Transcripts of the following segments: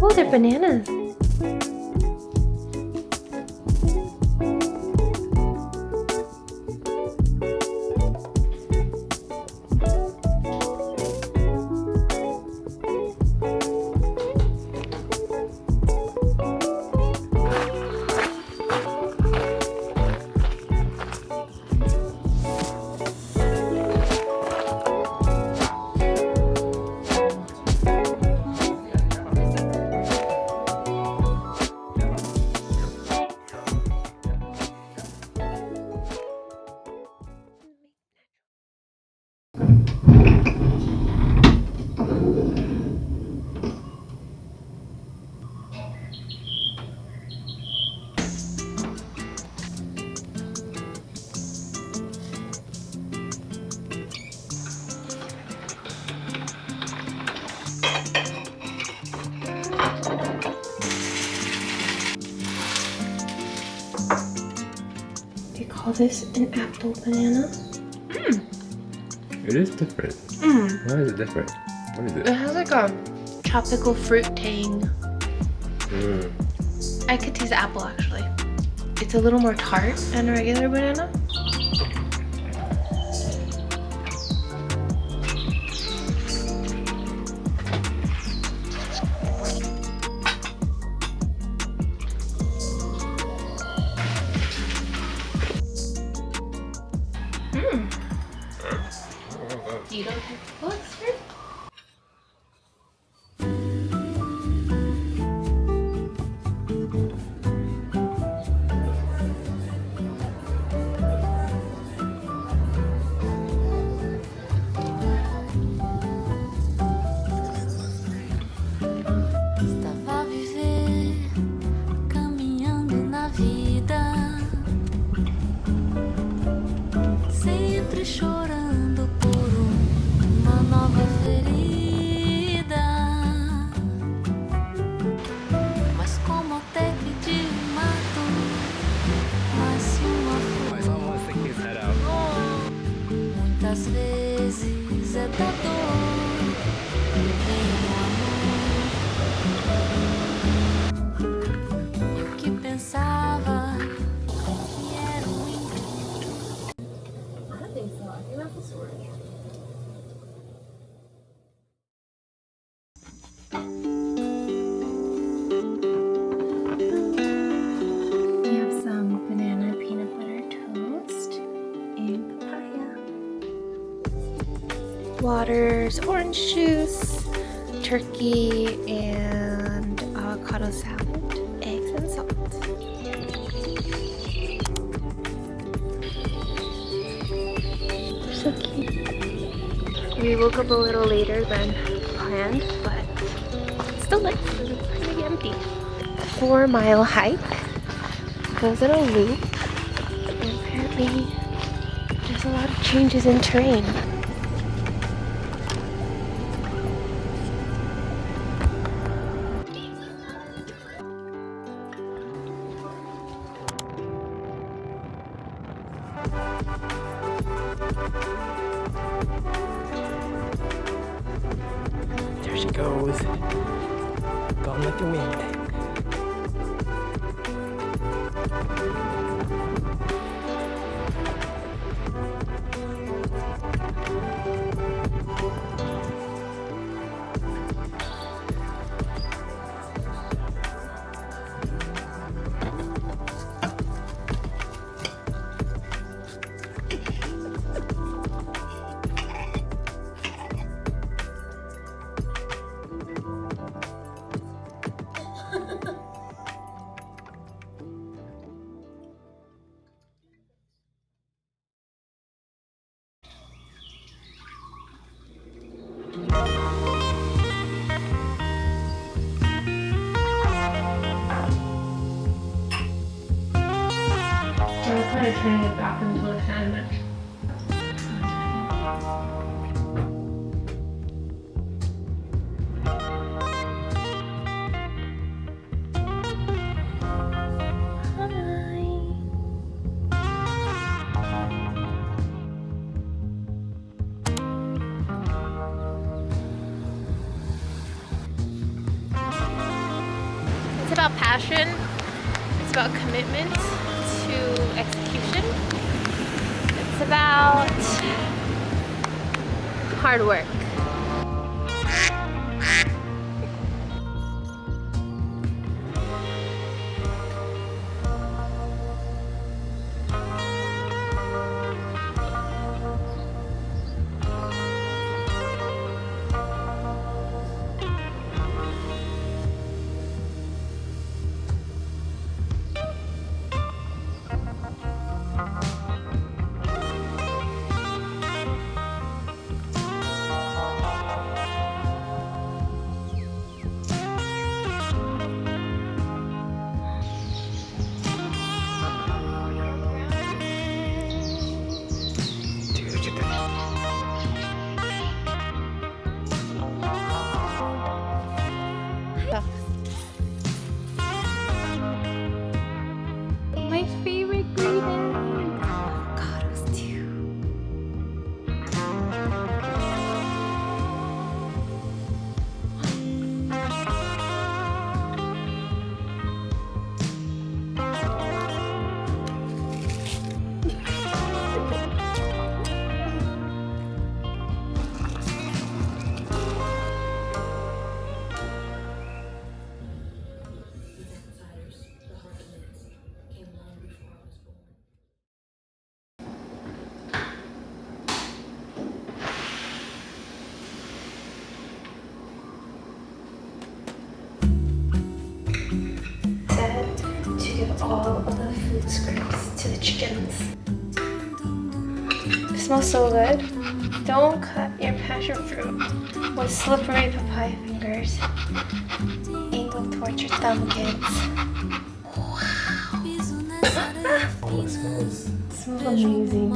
Oh, they're bananas. Do you call this an apple banana? It is different. Why is it different? What is It it? has like a tropical fruit tang. I could taste the apple actually. It's a little more tart than a regular banana. You don't think it looks good? Estava a viver, caminhando na vida, sempre chorando por uma nova ferida. Mas como até que de um mato nasce uma flor. Muitas vezes é da dor que vem o amor. Eu que pensava que era I think so. I think that's a storage. We have some banana peanut butter toast and papaya. Waters, orange juice, turkey, and avocado salad, eggs and salt. They're so cute. We woke up a little later than planned, but still nice. It's pretty empty. 4-mile hike. Goes in a loop, and apparently there's a lot of changes in terrain. There she goes. Gone like the wind. We're kind of turning it back into a sandwich. about passion. It's about commitment to execution. It's about hard work. My favorite green avocados too. To give all of the food scraps to the chickens. It smells so good. Don't cut your passion fruit with slippery papaya fingers. Angle towards your thumb, kids. Oh, it smells. It smells amazing.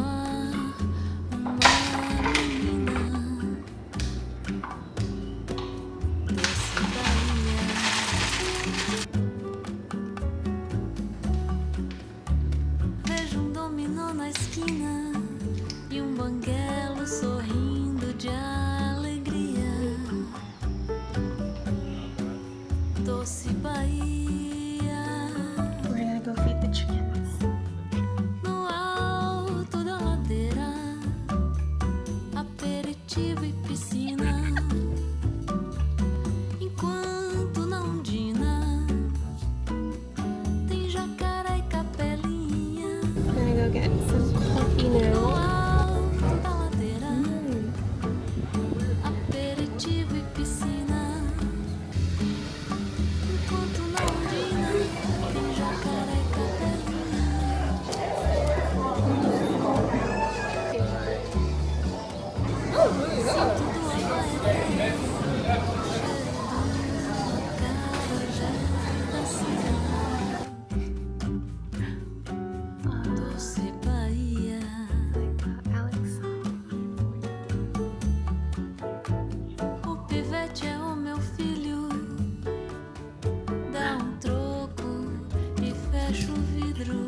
Na esquina e banguelo sorrindo de alegria. Doce Bahia. We're gonna go feed the chickens. No alto da ladeira, aperitivo e piscina. Enquanto na ondina tem jacaré e capelinha. We're gonna go get some coffee now. Aperitivo e piscina. Enquanto na ondina tem jacaré e capelinha. Sinto do Havaí, carajé da cidade. Doce Bahia. Alex. O pivete é o meu filho. Dá troco e fecha o vidro.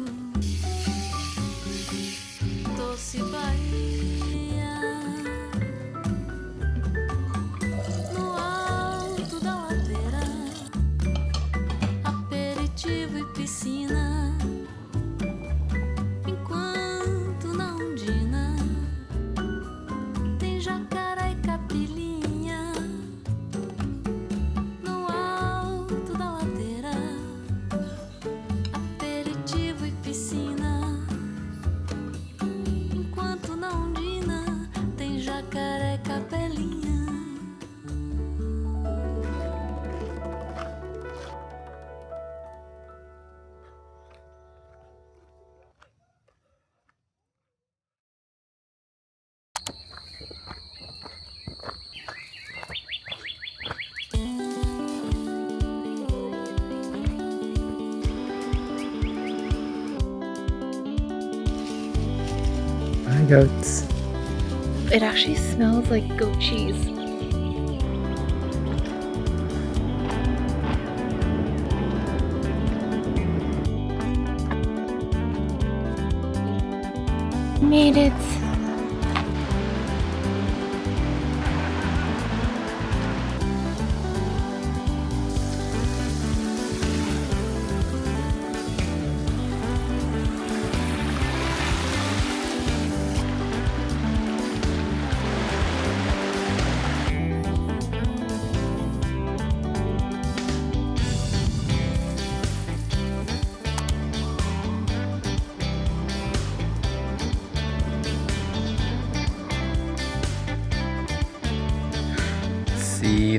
Doce Bahia. No alto da ladeira, aperitivo e piscina. Enquanto na ondina tem jacaré e capilinha. No alto da ladeira, aperitivo e piscina. Enquanto na ondina tem jacaré e capelinha. Hi, goats. It actually smells like goat cheese. Made it.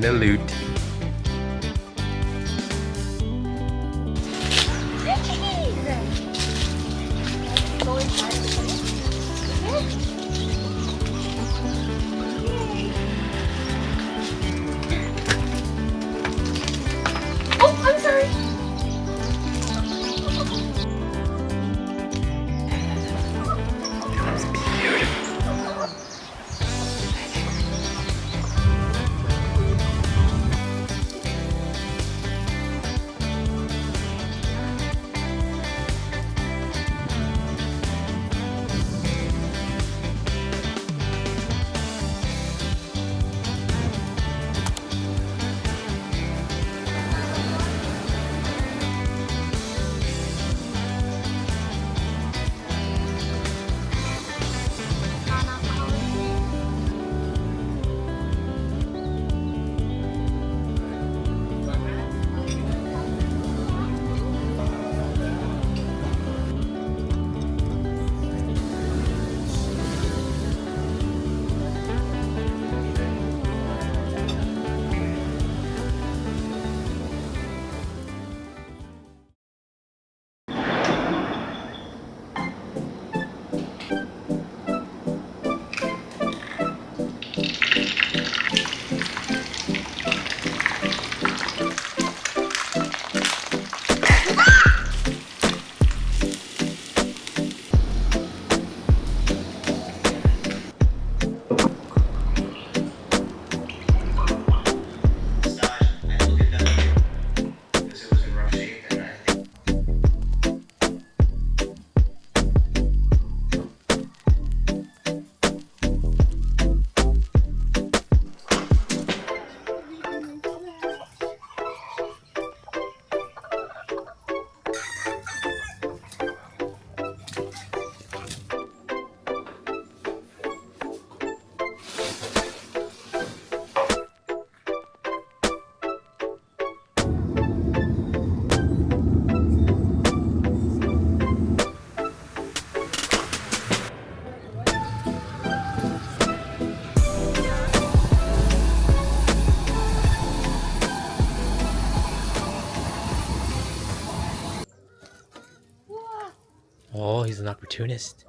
need a loot. Oh, I'm sorry. Oh, he's an opportunist.